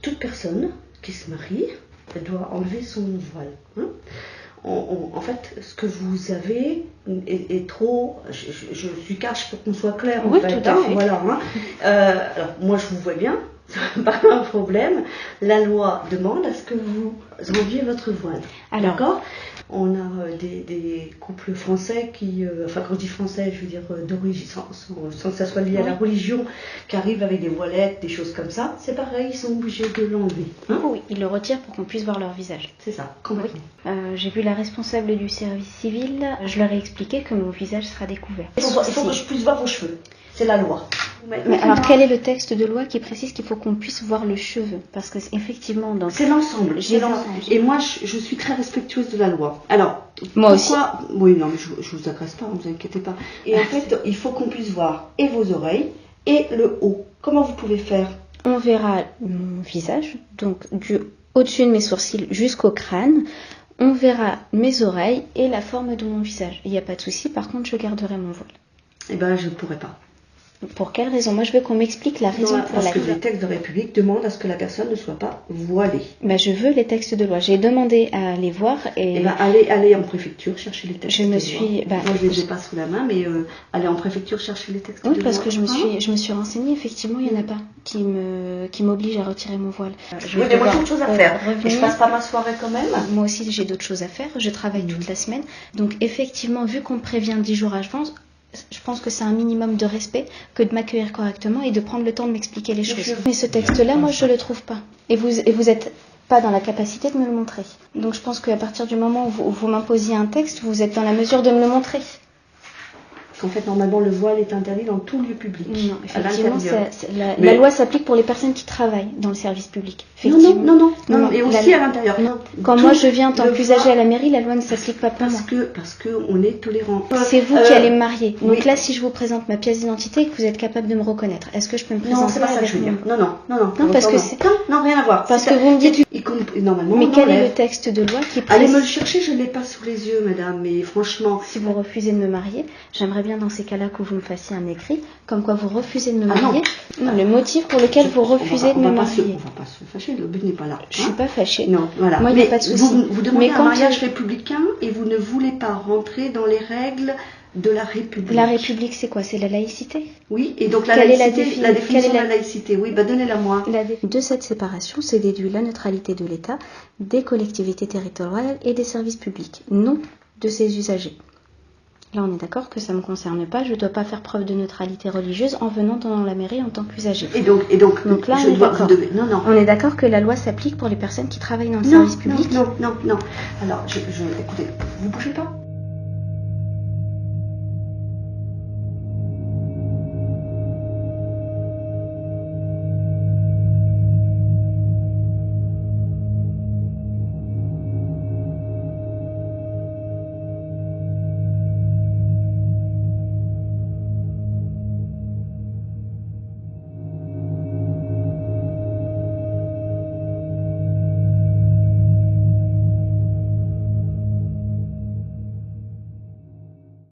toute personne qui se marie, elle doit enlever son voile. Hein. En fait, ce que vous avez est trop... Je suis cache pour qu'on soit clair, oui, en fait. Tout à fait. Voilà, hein. Alors, moi, je vous vois bien, c'est pas un problème. La loi demande à ce que vous enleviez votre voile. D'accord ? On a des couples français qui... enfin, quand je dis français, je veux dire d'origine, sans que ça soit lié à la religion, qui arrivent avec des voilettes, des choses comme ça. C'est pareil, ils sont obligés de l'enlever. Hein. Oui, ils le retirent pour qu'on puisse voir leur visage. C'est ça, complètement. Oui. J'ai vu la responsable du service civil, je leur ai expliqué que mon visage sera découvert. Il faut que je puisse voir vos cheveux. C'est la loi. Mais alors, quel est le texte de loi qui précise qu'il faut qu'on puisse voir le cheveu? Parce que effectivement, c'est l'ensemble. J'ai l'ensemble. Et moi, je suis très respectueuse de la loi. Alors, moi aussi. Oui, non, mais je vous agresse pas, ne vous inquiétez pas. Et en fait, il faut qu'on puisse voir et vos oreilles et le haut. Comment vous pouvez faire? On verra mon visage, donc du au-dessus de mes sourcils jusqu'au crâne. On verra mes oreilles et la forme de mon visage. Il n'y a pas de souci. Par contre, je garderai mon voile. Eh ben, je ne pourrais pas. Pour quelle raison? Moi, je veux qu'on m'explique la raison pour laquelle. Parce que les textes de République demandent à ce que la personne ne soit pas voilée. Ben, je veux les textes de loi. J'ai demandé à les voir et... Eh ben, allez en préfecture chercher les textes de loi. Moi, je ne les ai pas sous la main, mais allez en préfecture chercher les textes de loi. Oui, parce que je me suis renseignée. Effectivement, il n'y en a pas qui m'oblige à retirer mon voile. Oui, mais moi, j'ai autre chose à faire. Et je passe pas ma soirée quand même. Moi aussi, j'ai d'autres choses à faire. Je travaille toute la semaine. Donc, effectivement, vu qu'on me prévient 10 jours à l'avance, je pense que c'est un minimum de respect que de m'accueillir correctement et de prendre le temps de m'expliquer les choses. Mais ce texte-là, moi, je le trouve pas. Et vous êtes pas dans la capacité de me le montrer. Donc je pense qu'à partir du moment où vous m'imposiez un texte, vous êtes dans la mesure de me le montrer. En fait, normalement, le voile est interdit dans tout lieu public. Non, effectivement, la loi s'applique pour les personnes qui travaillent dans le service public. Non, et aussi à l'intérieur. Quand moi je viens en tant qu'usager à la mairie, la loi ne s'applique pas pour moi. Parce que on est tolérant. C'est vous qui allez me marier. Donc là, si je vous présente ma pièce d'identité et que vous êtes capable de me reconnaître, est-ce que je peux me présenter? Non, c'est pas ça que je veux dire. Non, parce que c'est... Non, rien à voir. Parce que vous me dites... Normalement, mais quel est le texte de loi qui précise... Allez me le chercher, je ne l'ai pas sous les yeux, madame, mais franchement... Si vous refusez de me marier, j'aimerais bien dans ces cas-là que vous me fassiez un écrit, comme quoi vous refusez de me marier. Non, le motif pour lequel vous refusez de me marier. On va pas se fâcher, le but n'est pas là. Je suis pas fâchée. Non, voilà. Moi, il n'y a pas de souci. Vous demandez un mariage républicain et vous ne voulez pas rentrer dans les règles de la République. La République, c'est quoi? C'est la laïcité? Oui, et donc la définition de la laïcité, oui, donnez-la moi. De cette séparation, c'est déduit la neutralité de l'État, des collectivités territoriales et des services publics, non de ses usagers. Là, on est d'accord que ça ne me concerne pas, je ne dois pas faire preuve de neutralité religieuse en venant dans la mairie en tant qu'usager. Et donc là, on est d'accord. On est d'accord que la loi s'applique pour les personnes qui travaillent dans le service public? Non. Alors, écoutez, vous ne bougez pas.